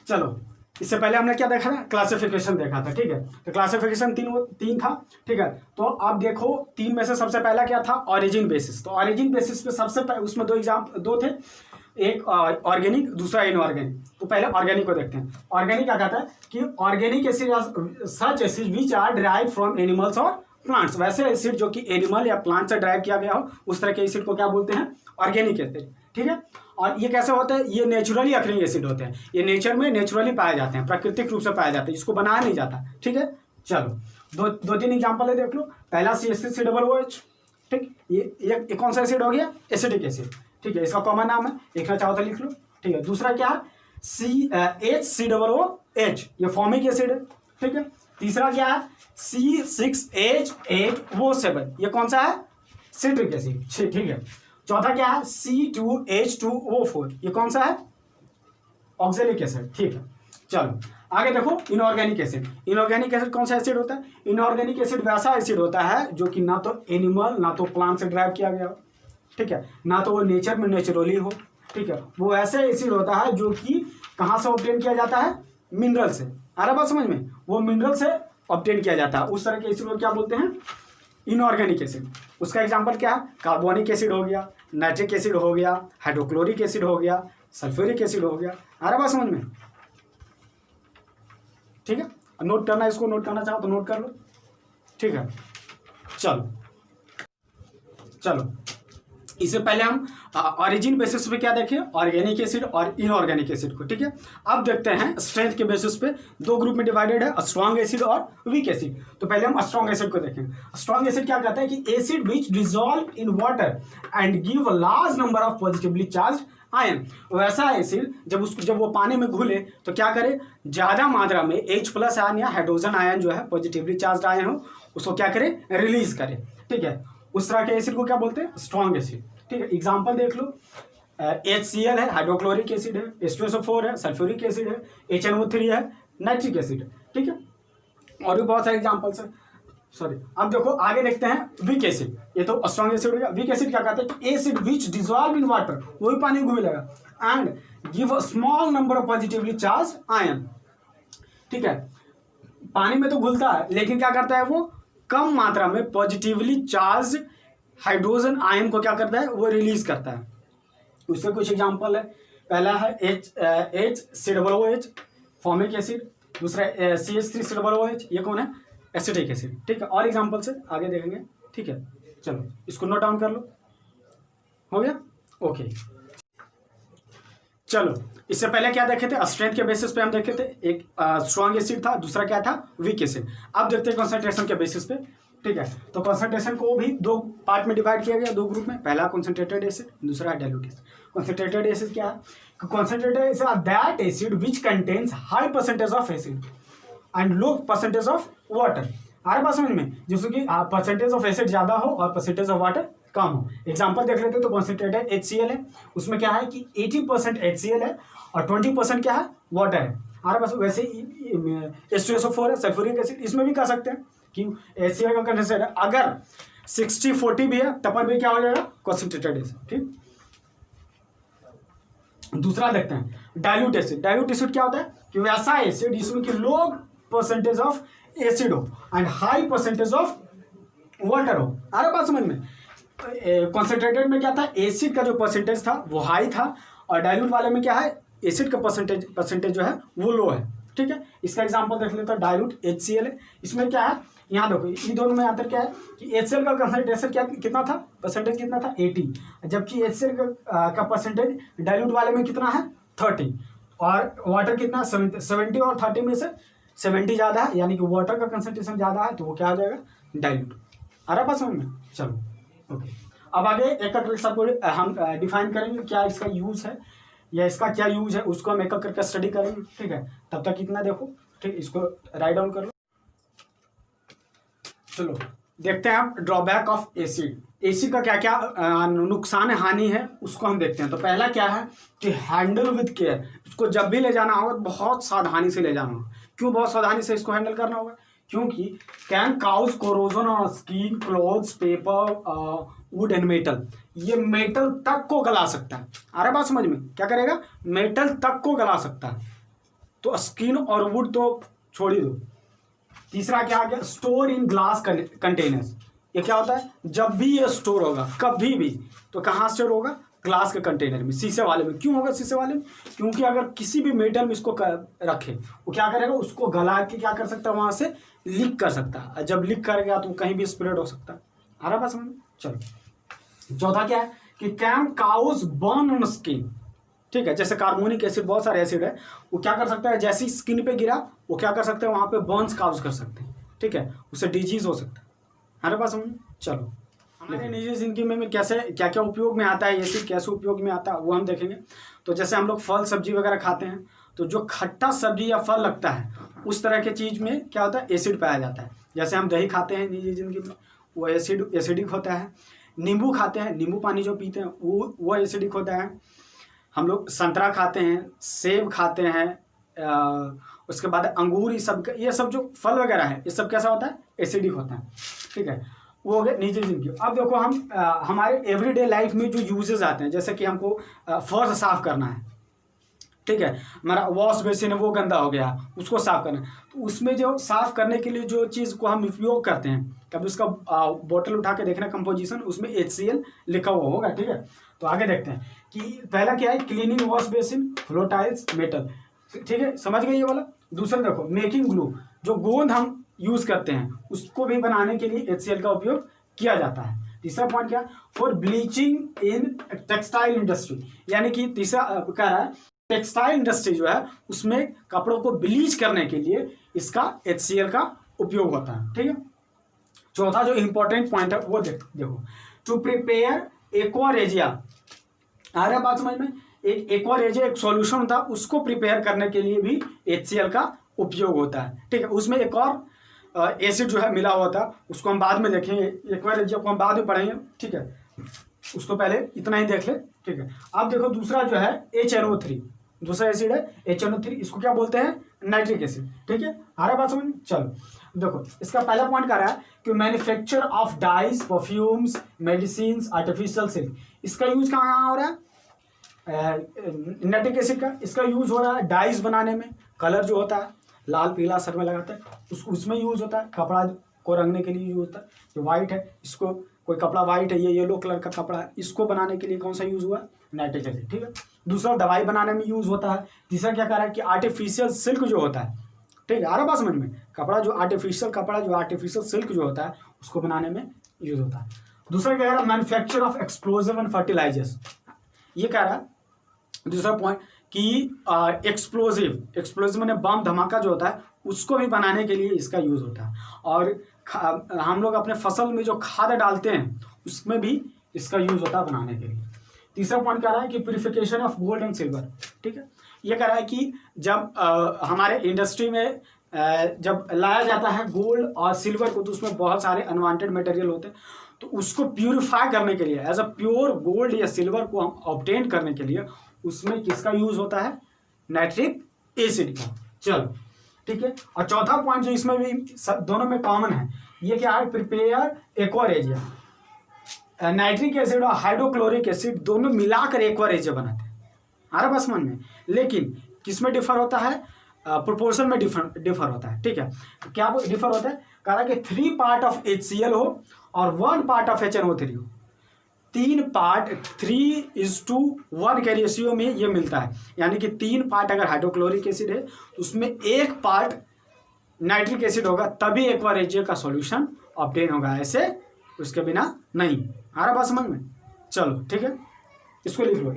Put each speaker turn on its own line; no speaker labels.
चलो, इससे पहले हमने क्या देखा था, क्लासिफिकेशन देखा था, ठीक है। तो क्लासिफिकेशन तीन था, ठीक है। तो अब देखो, तीन में से सबसे पहला क्या था, ऑरिजिन बेसिस। तो ऑरिजिन बेसिस पे सबसे उसमें दो थे, एक ऑर्गेनिक, दूसरा इनऑर्गेनिक। तो पहले ऑर्गेनिक को देखते हैं। ऑर्गेनिक क्या कहता है कि organic acid such acid which are derived from animals और प्लांट्स। वैसे एसिड जो कि एनिमल या प्लांट से ड्राइव किया गया हो, उस तरह के एसिड को क्या बोलते हैं, ऑर्गेनिक एसिड, ठीक है। और ये कैसे होते हैं, ये नेचुरली अकरिंग एसिड होते हैं, ये नेचर में नेचुरली पाए जाते हैं, प्राकृतिक रूप से पाए जाते हैं, इसको बनाया नहीं जाता, ठीक है। चलो, दो तीन एग्जाम्पल है, देख लो। पहला CH3COOH, ठीक, ये कौन सा एसिड हो गया, एसिडिक एसिड, ठीक है, इसका कॉमन नाम है, लिखना चाहो तो लिख लो, ठीक है। दूसरा क्या है, HCOOH, ये फॉर्मिक एसिड है, ठीक है। तीसरा क्या है, C6H8O7, ये कौन सा है, सिट्रिक एसिड, ठीक है। चौथा क्या है, C2H2O4, ये कौन सा है, ऑक्जेलिक एसिड, ठीक है। चलो आगे देखो, इनऑर्गेनिक एसिड। इनऑर्गेनिक एसिड कौन सा एसिड होता है, इनऑर्गेनिक एसिड वैसा एसिड होता है जो कि ना तो एनिमल ना तो प्लांट से ड्राइव किया गया हो, ठीक है, ना तो वो नेचर में नेचुरली हो, ठीक है। वो ऐसा एसिड होता है जो कि कहाँ से ऑब्टेन किया जाता है, मिनरल से। आ रहा बात समझ में, वो मिनरल से ऑब्टेन किया जाता है, उस तरह के एसिड को क्या बोलते हैं, इनऑर्गेनिक एसिड। उसका एग्जांपल क्या है, कार्बोनिक एसिड हो गया, नाइट्रिक एसिड हो गया, हाइड्रोक्लोरिक एसिड हो गया, सल्फ्यूरिक एसिड हो गया। आ रहा बात समझ में, ठीक है। नोट करना, इसको नोट करना चाहो तो नोट कर लो, ठीक है। चलो इससे पहले हम ऑरिजिन बेसिस पे क्या देखें, ऑर्गेनिक एसिड और इनऑर्गेनिक एसिड को, ठीक है। अब देखते हैं स्ट्रेंथ के बेसिस पे, दो ग्रुप में डिवाइडेड है, स्ट्रॉन्ग एसिड और वीक एसिड। तो पहले हम स्ट्रॉन्ग एसिड को देखें। स्ट्रॉन्ग एसिड क्या कहता है कि acid which dissolve in water and give a large number of positively charge ion. वैसा एसिड जब वो पानी में घुले तो क्या करे, ज्यादा मात्रा में H+ आयन या हाइड्रोजन आयन जो है, पॉजिटिवली चार्ज आयन हो, उसको क्या करे, रिलीज करे, ठीक है। उस तरह के एसिड को क्या बोलते हैं, स्ट्रॉन्ग एसिड, ठीक है। एग्जांपल देख लो, HCl है, हाइड्रोक्लोरिक एसिड है, H2SO4 है, सल्फ्यूरिक एसिड है, HNO3 है, नाइट्रिक एसिड है, ठीक है। और भी बहुत सारे एग्जांपल्स है, सॉरी। अब देखो आगे देखते हैं वीक एसिड। ये तो स्ट्रॉन्ग एसिड हो गया। वीक एसिड क्या कहते हैं कि acid which dissolve in water, वही पानी में घुलेगा, and give a small number of positively charge ion, ठीक है। पानी में तो घुलता है, लेकिन क्या करता है, वो कम मात्रा में पॉजिटिवली चार्ज हाइड्रोजन आयन को क्या करता है, वो रिलीज करता है। उससे कुछ एग्जांपल है, पहला है HCOOH, फॉर्मिक एसिड। दूसरा CH3COOH, ये कौन है, एसिटिक एसिड, ठीक है। और एग्जांपल से आगे देखेंगे, ठीक है। चलो इसको नोट डाउन कर लो, हो गया, ओके। चलो इससे पहले क्या देखे थे, स्ट्रेंथ के बेसिस पे हम देखे थे, एक स्ट्रॉन्ग एसिड था, दूसरा क्या था, वीक एसिड। अब देखते हैं कॉन्सेंट्रेशन के बेसिस पे, ठीक है। तो कॉन्सेंट्रेशन को भी दो पार्ट में डिवाइड किया गया, दो ग्रुप में। पहला कॉन्सेंट्रेटेड एसिड, दूसरा डाइल्यूट एसिड। कॉन्सेंट्रेटेड एसिड क्या है, concentrated acid are that acid which contains high percentage of acid and low percentage of water. आगे बात समझ में, जैसे कि परसेंटेज ऑफ एसिड ज्यादा हो और परसेंटेज ऑफ वाटर कम हो। एग्जांपल देख लेते हैं, तो कॉन्सेंट्रेटेड HCl है, उसमें क्या है कि 80% HCl है और 20% क्या है, वाटर है। आगे बस वैसे H2SO4 है, सल्फ्यूरिक एसिड, इसमें भी कह सकते हैं कि HCl का कंसेंट्रेशन अगर 60-40 भी है तब पर भी क्या हो जाएगा, कॉन्सेंट्रेटेड एसिड, ठीक। दूसरा देखते हैं डाइल्यूट एसिड। डाइल्यूट एसिड क्या होता है कि वैसा एसिड जिसमें कि लो परसेंटेज ऑफ एसिड हो and high percentage of water हो। आ रहा बात समझ में, कॉन्सेंट्रेटेड में क्या था, एसिड का जो परसेंटेज था वो हाई था, और डाइल्यूट वाले में क्या है, एसिड का परसेंटेज जो है वो लो है, ठीक है। इसका एग्जांपल देख लेते हैं, डाइल्यूट HCl है, इसमें क्या है, यहाँ देखो इन दोनों में अंतर क्या है कि HCl का कंसेंट्रेशन कितना था, परसेंटेज कितना था, 80, जबकि HCl का परसेंटेज डाइल्यूट वाले में कितना है, 30, और वाटर कितना, 70 और 30 में से 70 ज़्यादा है, यानी कि वाटर का कंसेंट्रेशन ज़्यादा है, तो वो क्या हो जाएगा, डाइल्यूट। आ रहा बात समझ में, चलो ओके। अब आगे एक एक सबको हम डिफाइन करेंगे, क्या इसका यूज़ है या इसका क्या यूज़ है, उसको हम एक एक करके स्टडी करेंगे, ठीक है। तब तक इतना देखो, ठीक, इसको राइट डाउन कर लो। चलो देखते हैं आप ड्रॉबैक ऑफ एसिड। एसिड का क्या क्या नुकसान हानि है उसको हम देखते हैं। तो पहला क्या है कि हैंडल विद केयर, इसको जब भी ले जाना होगा बहुत सावधानी से ले जाना होगा। क्यों बहुत सावधानी से इसको हैंडल करना होगा, क्योंकि can cause corrosion on skin, clothes, paper, wood and metal. ये मेटल तक को गला सकता है। आ रहा बात समझ में, क्या करेगा, मेटल तक को गला सकता है, तो स्किन और वुड तो छोड़ ही दो। तीसरा क्या आ गया, स्टोर इन ग्लास कंटेनर्स। ये क्या होता है, जब भी ये स्टोर होगा कभी भी, तो कहाँ स्टोर होगा, ग्लास के कंटेनर में, शीशे वाले में। क्यों होगा शीशे वाले में, क्योंकि अगर किसी भी मेटल में इसको रखे, वो क्या करेगा, उसको गला के क्या कर सकता है, वहां से लीक कर सकता है। जब लीक करेगा तो कहीं भी स्प्रेड हो सकता है। आ रहा बात समझ में। चलो चौथा क्या है कि can cause burn on skin. ठीक है, जैसे कार्बोनिक एसिड, बहुत सारे एसिड है, वो क्या कर सकता है, जैसी स्किन पे गिरा वो क्या कर सकते हैं, वहां पे बर्न्स काउज कर सकते हैं। ठीक है, उससे डिजीज हो सकता है। हमारे पास समझ। चलो हमारे निजी जिंदगी में कैसे क्या क्या उपयोग में आता है, एसिड कैसे उपयोग में आता है वो हम देखेंगे। तो जैसे हम लोग फल सब्जी वगैरह खाते हैं, तो जो खट्टा सब्जी या फल लगता है उस तरह के चीज़ में क्या होता है, एसिड पाया जाता है। जैसे हम दही खाते हैं निजी जिंदगी में, वो एसिडिक होता है। नींबू खाते हैं, नींबू पानी जो पीते हैं वो एसिडिक होता है। हम लोग संतरा खाते हैं, सेब खाते हैं, उसके बाद अंगूर, ये सब जो फल वगैरह है ये सब कैसा होता है, एसिडिक होता है। ठीक है, वो हो गया निजी जिंदगी। अब देखो हम हमारे एवरीडे लाइफ में जो यूजेस आते हैं, जैसे कि हमको फर्श साफ करना है, ठीक है, हमारा वॉश बेसिन है वो गंदा हो गया, उसको साफ करना है, तो उसमें जो साफ करने के लिए जो चीज़ को हम उपयोग करते हैं, कभी उसका बोतल उठा के देखना कंपोजिशन, उसमें HCl लिखा हुआ होगा। ठीक है, तो आगे देखते हैं कि पहला क्या है, cleaning wash basin, floor tiles, metal. ठीक है, समझ गए ये वाला। दूसरा देखो मेकिंग ग्लू, जो गोंद हम यूज करते हैं उसको भी बनाने के लिए HCl का उपयोग किया जाता है। तीसरा पॉइंट क्या, for bleaching in textile industry, यानी कि तीसरा कह रहा है टेक्सटाइल इंडस्ट्री जो है उसमें कपड़ों को ब्लीच करने के लिए इसका HCl का उपयोग होता है। ठीक है, चौथा जो इंपॉर्टेंट पॉइंट है वो देखो, टू प्रिपेयर एक्वारेजिया। आ रहा है बात समझ में। एक एक्वारेजिया एक सॉल्यूशन होता है, उसको प्रिपेयर करने के लिए भी HCl का उपयोग होता है। ठीक है, उसमें एक और एसिड जो है मिला हुआ था, उसको हम बाद में देखेंगे, एक्वारेजिया को हम बाद में पढ़ेंगे। ठीक है, उसको पहले इतना ही देख ले। ठीक है, अब देखो दूसरा जो है HNO3, दूसरा एसिड है HNO3, इसको क्या बोलते हैं, नाइट्रिक एसिड। ठीक है, आ रहा बात समझ। चलो देखो इसका पहला पॉइंट कर रहा है कि manufacture of dyes, perfumes, medicine, artificial silk, इसका यूज कहाँ हो रहा है, नाइट्रिक एसिड का इसका यूज हो रहा है डाइज बनाने में। कलर जो होता है लाल पीला सर में लगाते हैं उसमें यूज होता है। कपड़ा को रंगने के लिए यूज होता है, जो वाइट है, इसको कोई कपड़ा वाइट है, ये येलो कलर का कपड़ा है, इसको बनाने के लिए कौन सा यूज हुआ, नाइट्रिक एसिड। ठीक है, दूसरा दवाई बनाने में यूज होता है। तीसरा क्या कह रहा है कि आर्टिफिशियल सिल्क जो होता है, ठीक है, आ रहा बात समझ में, कपड़ा जो आर्टिफिशियल सिल्क जो होता है उसको बनाने में यूज होता है। दूसरा क्या कह रहा है, manufacture of explosive and fertilisers, ये कह रहा है दूसरा पॉइंट कि एक्सप्लोजिव मैंने बम धमाका जो होता है उसको भी बनाने के लिए इसका यूज होता है। और हम लोग अपने फसल में जो खाद डालते हैं उसमें भी इसका यूज होता है बनाने के लिए। तीसरा पॉइंट कह रहा है कि purification of gold and silver. ठीक है, ये कह रहा है कि जब हमारे इंडस्ट्री में जब लाया जाता है गोल्ड और सिल्वर को, तो उसमें बहुत सारे अनवांटेड मटेरियल होते हैं, तो उसको प्यूरिफाई करने के लिए, एज अ प्योर गोल्ड या सिल्वर को हम ऑब्टेन करने के लिए उसमें किसका यूज होता है, नाइट्रिक एसिड का। चलो ठीक है, और चौथा पॉइंट जो इसमें भी दोनों में कॉमन है, ये क्या है, प्रिपेयर एक्वारेजिया। नाइट्रिक एसिड और हाइड्रोक्लोरिक एसिड दोनों मिलाकर एक्वारेजिया बनाते हैं। आ रहा बस मन में, लेकिन किसमें डिफर होता है, प्रोपोर्शन में डिफर होता है। ठीक है, क्या वो डिफर होता है, कहा कि 3 पार्ट ऑफ HCl हो और 1 पार्ट ऑफ HNO3 हो। 3 पार्ट 3:1 के रेशियो में ये मिलता है, यानी कि 3 पार्ट अगर हाइड्रोक्लोरिक एसिड है तो उसमें 1 पार्ट नाइट्रिक एसिड होगा, तभी एक्वारेजिया का सॉल्यूशन ऑब्टेन होगा, ऐसे उसके बिना नहीं। आ रहा बात समझ में। चलो ठीक है, इसको लिख लो।